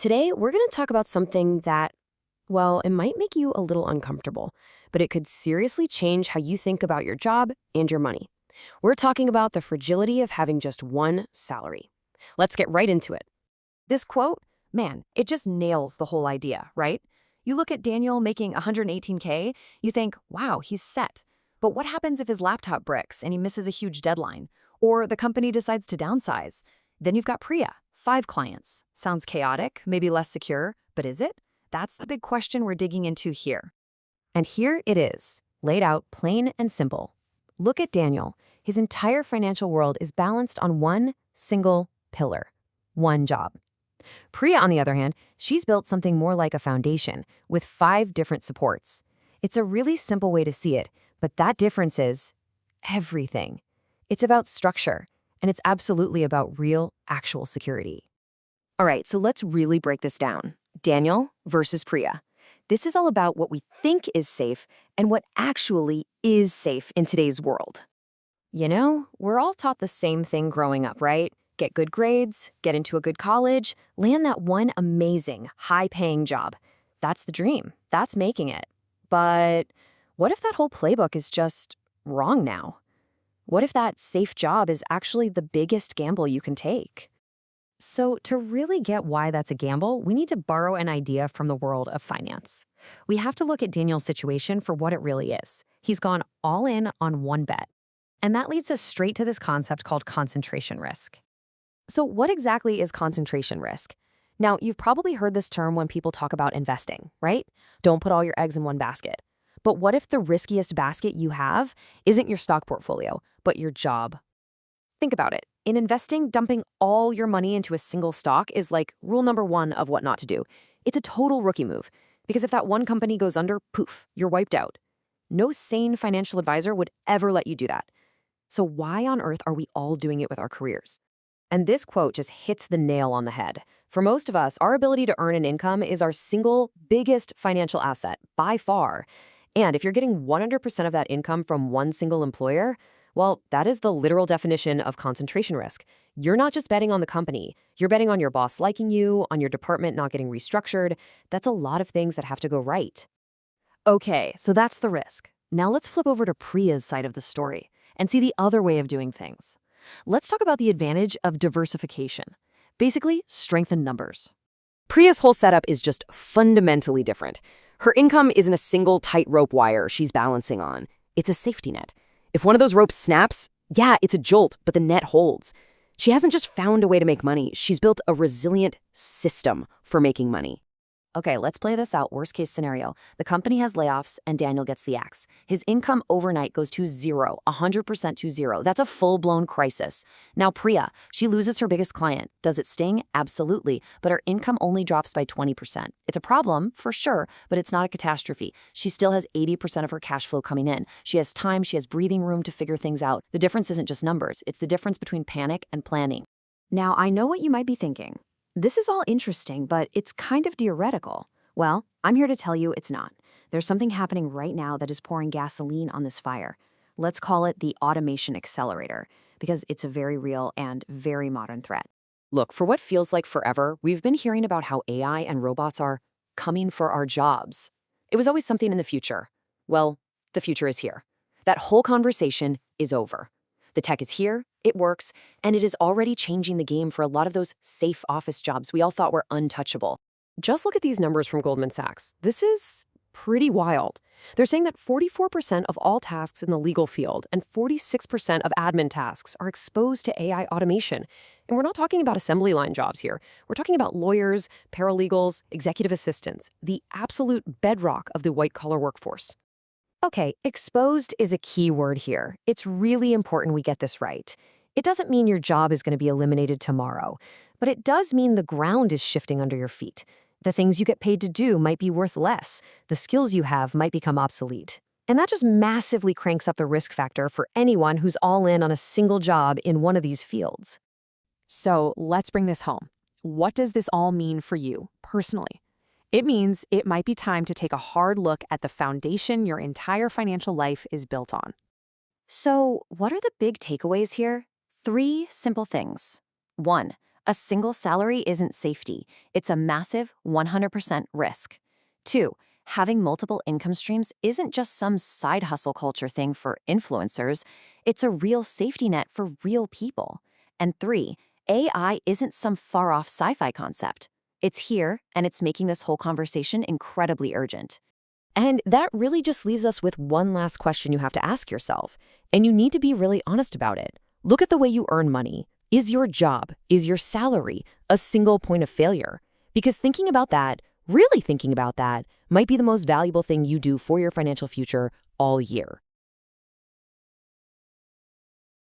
Today, we're going to talk about something that, well, it might make you a little uncomfortable, but it could seriously change how you think about your job and your money. We're talking about the fragility of having just one salary. Let's get right into it. This quote, man, it just nails the whole idea, right? You look at Daniel making 118K, you think, wow, he's set. But what happens if his laptop breaks and he misses a huge deadline? Or the company decides to downsize? Then you've got Priya, 5 clients. Sounds chaotic, maybe less secure, but is it? That's the big question we're digging into here. And here it is, laid out plain and simple. Look at Daniel. His entire financial world is balanced on one single pillar, one job. Priya, on the other hand, she's built something more like a foundation with 5 different supports. It's a really simple way to see it, but that difference is everything. It's about structure, and it's absolutely about real, actual security. All right, so let's really break this down. Daniel versus Priya. This is all about what we think is safe and what actually is safe in today's world. You know, we're all taught the same thing growing up, right? Get good grades, get into a good college, land that one amazing, high-paying job. That's the dream. That's making it. But what if that whole playbook is just wrong now? What if that safe job is actually the biggest gamble you can take? So to really get why that's a gamble, we need to borrow an idea from the world of finance. We have to look at Daniel's situation for what it really is. He's gone all in on one bet. And that leads us straight to this concept called concentration risk. So what exactly is concentration risk? Now, you've probably heard this term when people talk about investing, right? Don't put all your eggs in one basket. But what if the riskiest basket you have isn't your stock portfolio, but your job? Think about it. In investing, dumping all your money into a single stock is like rule number 1 of what not to do. It's a total rookie move, because if that one company goes under, poof, you're wiped out. No sane financial advisor would ever let you do that. So why on earth are we all doing it with our careers? And this quote just hits the nail on the head. For most of us, our ability to earn an income is our single biggest financial asset, by far. And if you're getting 100% of that income from one single employer, well, that is the literal definition of concentration risk. You're not just betting on the company. You're betting on your boss liking you, on your department not getting restructured. That's a lot of things that have to go right. Okay, so that's the risk. Now let's flip over to Priya's side of the story and see the other way of doing things. Let's talk about the advantage of diversification. Basically, strength in numbers. Priya's whole setup is just fundamentally different. Her income isn't a single tightrope wire she's balancing on. It's a safety net. If one of those ropes snaps, yeah, it's a jolt, but the net holds. She hasn't just found a way to make money. She's built a resilient system for making money. Okay, let's play this out. Worst case scenario. The company has layoffs and Daniel gets the axe. His income overnight goes to zero, 100% to zero. That's a full-blown crisis. Now Priya, she loses her biggest client. Does it sting? Absolutely. But her income only drops by 20%. It's a problem, for sure, but it's not a catastrophe. She still has 80% of her cash flow coming in. She has time, she has breathing room to figure things out. The difference isn't just numbers. It's the difference between panic and planning. Now, I know what you might be thinking. This is all interesting, but it's kind of theoretical. Well, I'm here to tell you it's not. There's something happening right now that is pouring gasoline on this fire. Let's call it the automation accelerator, because it's a very real and very modern threat. Look, for what feels like forever, we've been hearing about how AI and robots are coming for our jobs. It was always something in the future. Well, the future is here. That whole conversation is over. The tech is here, it works, and it is already changing the game for a lot of those safe office jobs we all thought were untouchable. Just look at these numbers from Goldman Sachs. This is pretty wild. They're saying that 44% of all tasks in the legal field and 46% of admin tasks are exposed to AI automation. And we're not talking about assembly line jobs here. We're talking about lawyers, paralegals, executive assistants, the absolute bedrock of the white-collar workforce. Okay, exposed is a key word here. It's really important we get this right. It doesn't mean your job is going to be eliminated tomorrow, but it does mean the ground is shifting under your feet. The things you get paid to do might be worth less. The skills you have might become obsolete. And that just massively cranks up the risk factor for anyone who's all in on a single job in one of these fields. So let's bring this home. What does this all mean for you personally? It means it might be time to take a hard look at the foundation your entire financial life is built on. So, what are the big takeaways here? 3 simple things. 1. A single salary isn't safety. It's a massive 100% risk. 2. Having multiple income streams isn't just some side hustle culture thing for influencers. It's a real safety net for real people. And 3. AI isn't some far-off sci-fi concept. It's here, and it's making this whole conversation incredibly urgent. And that really just leaves us with one last question you have to ask yourself, and you need to be really honest about it. Look at the way you earn money. Is your job, is your salary a single point of failure? Because thinking about that, really thinking about that, might be the most valuable thing you do for your financial future all year.